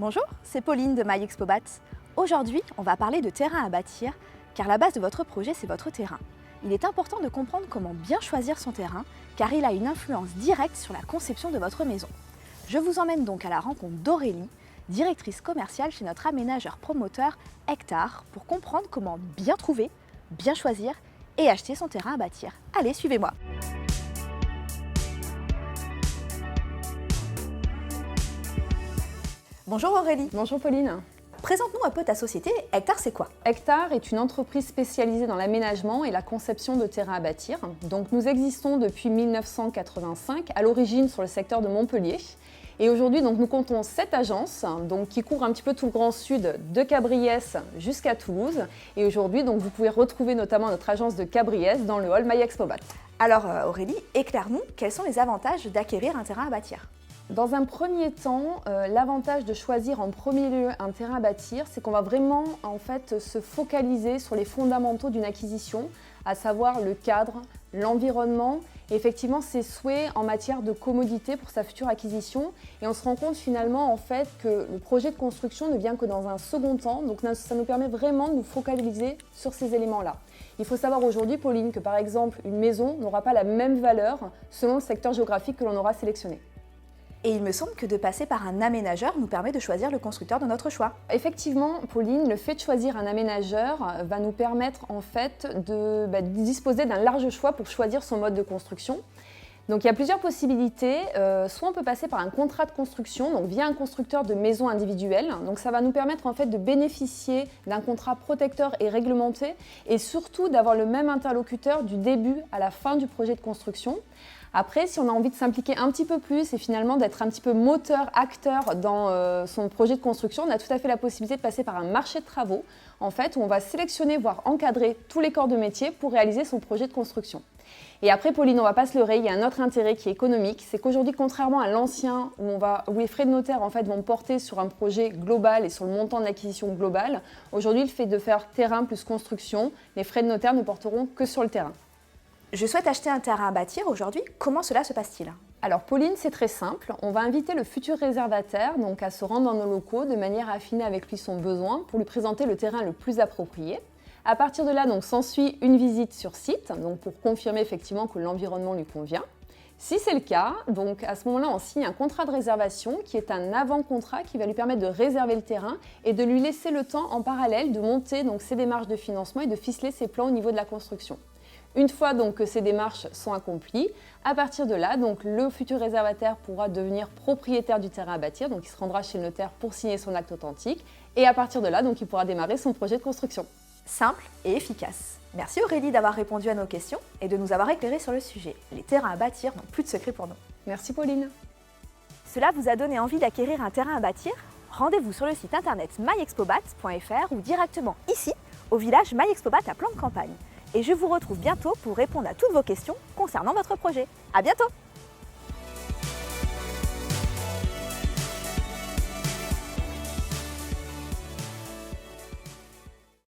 Bonjour, c'est Pauline de MyExpoBat. Aujourd'hui, on va parler de terrain à bâtir, car la base de votre projet, c'est votre terrain. Il est important de comprendre comment bien choisir son terrain, car il a une influence directe sur la conception de votre maison. Je vous emmène donc à la rencontre d'Aurélie, directrice commerciale chez notre aménageur promoteur Hectare, pour comprendre comment bien trouver, bien choisir et acheter son terrain à bâtir. Allez, suivez-moi. Bonjour Aurélie. Bonjour Pauline. Présente-nous un peu ta société. Hectare, c'est quoi? Hectare est une entreprise spécialisée dans l'aménagement et la conception de terrains à bâtir. Donc nous existons depuis 1985, à l'origine sur le secteur de Montpellier. Et aujourd'hui, nous comptons 7 agences qui couvrent un petit peu tout le Grand Sud, de Cabriès jusqu'à Toulouse. Et aujourd'hui, vous pouvez retrouver notamment notre agence de Cabriès dans le hall MyExpoBat. Alors Aurélie, éclaire-nous, quels sont les avantages d'acquérir un terrain à bâtir? Dans un premier temps, l'avantage de choisir en premier lieu un terrain à bâtir, c'est qu'on va vraiment se focaliser sur les fondamentaux d'une acquisition, à savoir le cadre, l'environnement et effectivement ses souhaits en matière de commodité pour sa future acquisition. Et on se rend compte finalement que le projet de construction ne vient que dans un second temps, donc ça nous permet vraiment de nous focaliser sur ces éléments-là. Il faut savoir aujourd'hui, Pauline, que par exemple une maison n'aura pas la même valeur selon le secteur géographique que l'on aura sélectionné. Et il me semble que de passer par un aménageur nous permet de choisir le constructeur de notre choix. Effectivement, Pauline, le fait de choisir un aménageur va nous permettre de disposer d'un large choix pour choisir son mode de construction. Donc il y a plusieurs possibilités. Soit on peut passer par un contrat de construction, via un constructeur de maisons individuelles. Donc ça va nous permettre de bénéficier d'un contrat protecteur et réglementé et surtout d'avoir le même interlocuteur du début à la fin du projet de construction. Après, si on a envie de s'impliquer un petit peu plus et finalement d'être un petit peu moteur, acteur dans son projet de construction, on a tout à fait la possibilité de passer par un marché de travaux, où on va sélectionner, voire encadrer tous les corps de métier pour réaliser son projet de construction. Et après, Pauline, on ne va pas se leurrer, il y a un autre intérêt qui est économique, c'est qu'aujourd'hui, contrairement à l'ancien, où les frais de notaire vont porter sur un projet global et sur le montant de l'acquisition globale, aujourd'hui, le fait de faire terrain plus construction, les frais de notaire ne porteront que sur le terrain. Je souhaite acheter un terrain à bâtir aujourd'hui. Comment cela se passe-t-il? Alors Pauline, c'est très simple. On va inviter le futur réservataire à se rendre dans nos locaux de manière à affiner avec lui son besoin pour lui présenter le terrain le plus approprié. À partir de là, s'ensuit une visite sur site pour confirmer effectivement que l'environnement lui convient. Si c'est le cas, à ce moment-là, on signe un contrat de réservation qui est un avant-contrat qui va lui permettre de réserver le terrain et de lui laisser le temps en parallèle de monter ses démarches de financement et de ficeler ses plans au niveau de la construction. Une fois que ces démarches sont accomplies, à partir de là, le futur réservataire pourra devenir propriétaire du terrain à bâtir, il se rendra chez le notaire pour signer son acte authentique et à partir de là, il pourra démarrer son projet de construction. Simple et efficace. Merci Aurélie d'avoir répondu à nos questions et de nous avoir éclairé sur le sujet. Les terrains à bâtir n'ont plus de secret pour nous. Merci Pauline. Cela vous a donné envie d'acquérir un terrain à bâtir? Rendez-vous sur le site internet myexpobat.fr ou directement ici, au village MyExpoBat à Plan de Campagne. Et je vous retrouve bientôt pour répondre à toutes vos questions concernant votre projet. À bientôt!